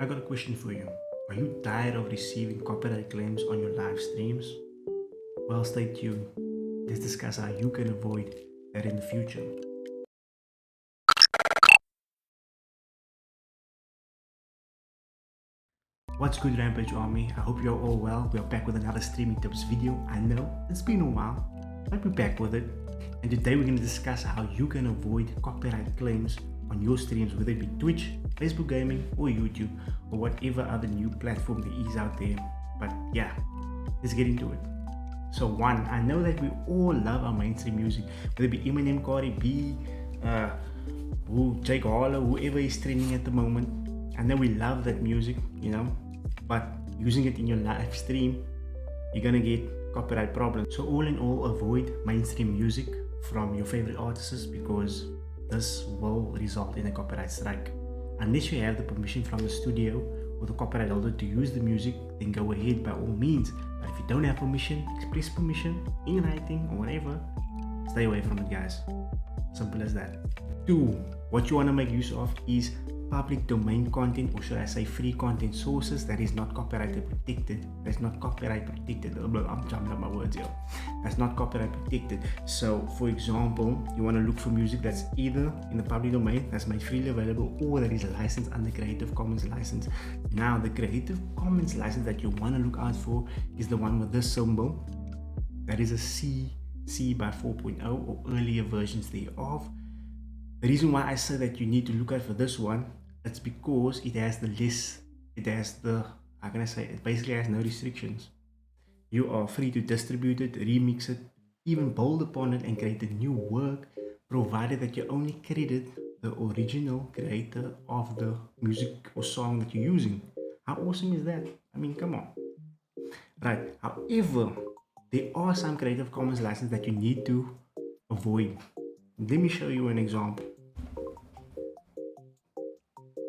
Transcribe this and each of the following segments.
I got a question for you. Are you tired of receiving copyright claims on your live streams? Well, stay tuned. Let's discuss how you can avoid that in the future. What's good, Rampage Army? I hope you're all well. We are back with another streaming tips video. I know it's been a while, but we're back with it. And today we're going to discuss how you can avoid copyright claims on your streams, whether it be Twitch, Facebook Gaming, or YouTube, or whatever other new platform there is out there. But yeah, let's get into it. So one, I know that we all love our mainstream music, whether it be Eminem, Cardi B, Jake Harlow, whoever is trending at the moment. I know we love that music, but using it in your live stream, you're gonna get copyright problems. So all in all, avoid mainstream music from your favorite artists because this will result in a copyright strike. Unless you have the permission from the studio or the copyright holder to use the music, then go ahead by all means. But if you don't have permission, express permission in writing or whatever, stay away from it, guys. Simple as that. 2. What you want to make use of is public domain content, or should I say free content sources that is not copyright protected. That's not copyright protected. I'm jumping up my words here. That's not copyright protected. So for example, you want to look for music that's either in the public domain, that's made freely available, or that is licensed under Creative Commons license. Now the Creative Commons license that you want to look out for is the one with this symbol. That is a CC by 4.0 or earlier versions thereof. The reason why I say that you need to look out for this one, it's because it has how can I say, it basically has no restrictions. You are free to distribute it, remix it, even build upon it and create a new work, provided that you only credit the original creator of the music or song that you're using. How awesome is that? I mean, come on. Right, however, there are some Creative Commons licenses that you need to avoid. Let me show you an example.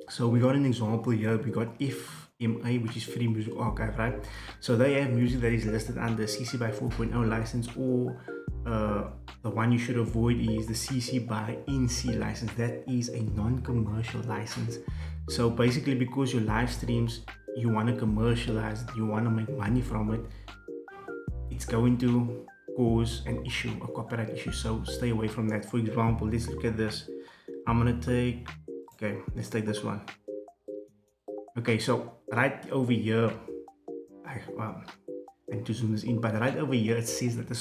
So we got an example here. We got FMA, which is Free Music Archive, right? So they have music that is listed under CC by 4.0 license, or the one you should avoid is the CC by NC license. That is a non-commercial license. So basically, because your live streams, you want to commercialize it, you want to make money from it, it's going to cause an issue, a copyright issue. So stay away from that. For example, let's look at this. Let's take this one. Okay, so right over here, I need to zoom this in, but right over here it says that the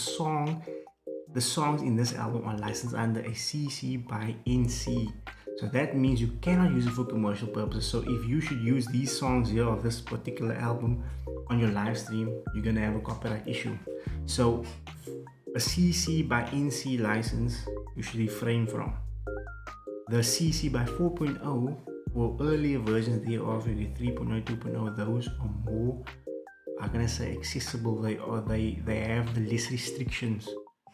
songs in this album are licensed under a CC by NC. So that means you cannot use it for commercial purposes. So if you should use these songs here of this particular album on your live stream, you're gonna have a copyright issue. So a CC by NC license you should refrain from. The CC by 4.0 or earlier versions thereof, maybe 3.0, 2.0, those are more, how can I say, accessible. They have the less restrictions.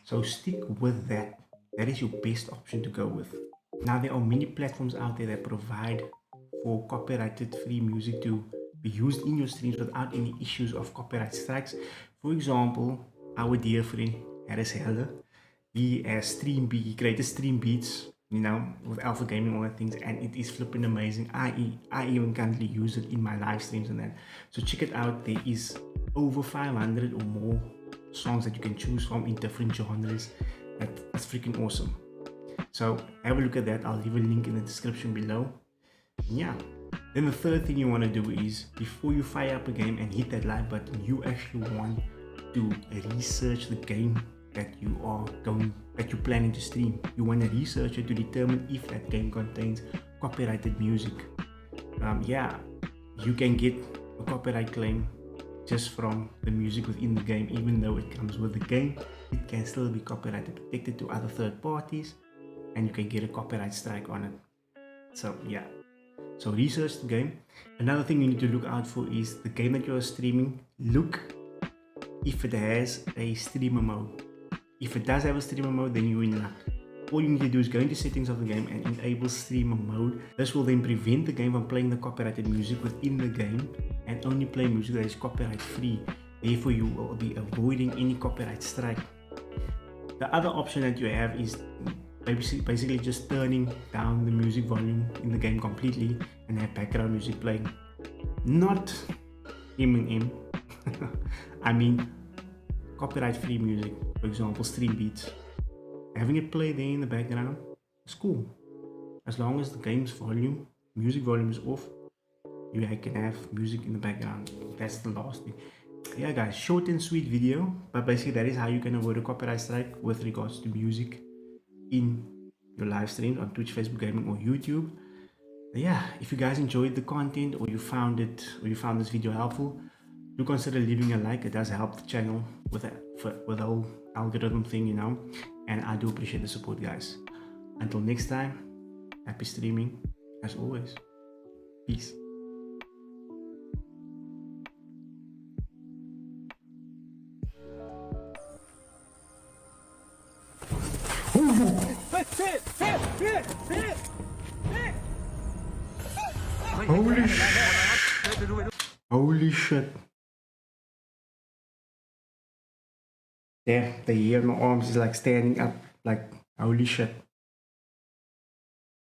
So stick with that. That is your best option to go with. Now there are many platforms out there that provide for copyrighted free music to be used in your streams without any issues of copyright strikes. For example, our dear friend Harris Heller, he created stream beats, with Alpha Gaming, all that things, and it is flipping amazing. I even currently use it in my live streams and that. So check it out. There is over 500 or more songs that you can choose from in different genres. That's freaking awesome. So have a look at that. I'll leave a link in the description below. And yeah. Then the third thing you want to do is, before you fire up a game and hit that like button, you actually want to research the game that you're planning to stream. You want to research it to determine if that game contains copyrighted music. You can get a copyright claim just from the music within the game. Even though it comes with the game, it can still be copyright protected to other third parties, and you can get a copyright strike on it. So yeah, so research the game. Another thing you need to look out for is the game that you are streaming. Look if it has a streamer mode. If it does have a streamer mode, then you're in luck. All you need to do is go into settings of the game and enable streamer mode. This will then prevent the game from playing the copyrighted music within the game and only play music that is copyright free. Therefore, you will be avoiding any copyright strike. The other option that you have is basically just turning down the music volume in the game completely and have background music playing. not M&M. I mean copyright-free music, for example, stream beats. Having it play there in the background is cool. As long as the game's volume, music volume is off, you can have music in the background. That's the last thing. Yeah guys, short and sweet video, but basically that is how you can avoid a copyright strike with regards to music in your live streams on Twitch, Facebook Gaming, or YouTube. Yeah, if you guys enjoyed the content, or you found this video helpful, do consider leaving a like. It does help the channel with the whole algorithm thing, you know, and I do appreciate the support, guys. Until next time, happy streaming as always. Peace. Holy shit. Holy shit. Damn, the hair on my arms is like standing up, like holy shit.